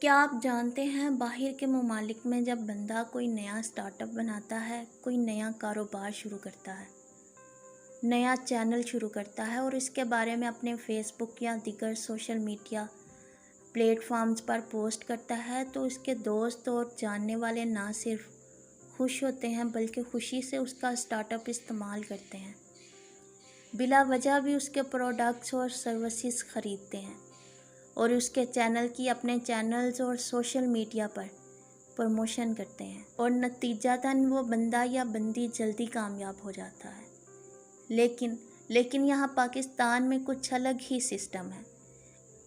क्या आप जानते हैं बाहर के ममालिक में जब बंदा कोई नया स्टार्टअप बनाता है, कोई नया कारोबार शुरू करता है, नया चैनल शुरू करता है और इसके बारे में अपने फेसबुक या दीगर सोशल मीडिया प्लेटफॉर्म्स पर पोस्ट करता है तो उसके दोस्त और जानने वाले ना सिर्फ खुश होते हैं बल्कि खुशी से उसका स्टार्टअप इस्तेमाल करते हैं। बिला वजह भी उसके प्रोडक्ट्स और सर्विसेज ख़रीदते हैं और उसके चैनल की अपने चैनल्स और सोशल मीडिया पर प्रमोशन करते हैं और नतीजतन वो बंदा या बंदी जल्दी कामयाब हो जाता है। लेकिन यहाँ पाकिस्तान में कुछ अलग ही सिस्टम है।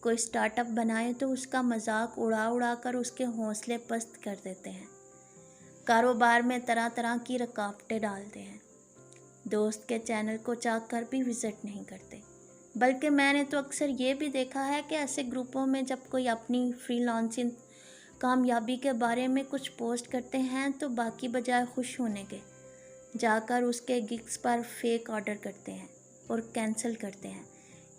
कोई स्टार्टअप बनाए तो उसका मजाक उड़ा कर उसके हौसले पस्त कर देते हैं। कारोबार में तरह तरह की रुकावटें डालते हैं। दोस्त के चैनल को चाह कर भी विज़िट नहीं करते। बल्कि मैंने तो अक्सर ये भी देखा है कि ऐसे ग्रुपों में जब कोई अपनी फ्रीलांसिंग कामयाबी के बारे में कुछ पोस्ट करते हैं तो बाकी बजाय खुश होने के जाकर उसके गिग्स पर फेक ऑर्डर करते हैं और कैंसिल करते हैं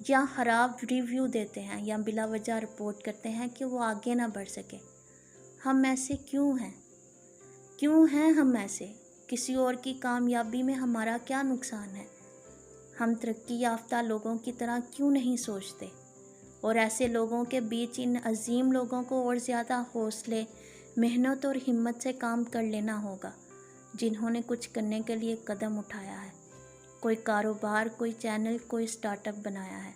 या ख़राब रिव्यू देते हैं या बिला वजह रिपोर्ट करते हैं कि वो आगे ना बढ़ सके। हम ऐसे क्यों हैं हम ऐसे? किसी और की कामयाबी में हमारा क्या नुकसान है? हम तरक्की याफ्ता लोगों की तरह क्यों नहीं सोचते? और ऐसे लोगों के बीच इन अजीम लोगों को और ज़्यादा हौसले, मेहनत और हिम्मत से काम कर लेना होगा जिन्होंने कुछ करने के लिए कदम उठाया है, कोई कारोबार, कोई चैनल, कोई स्टार्टअप बनाया है।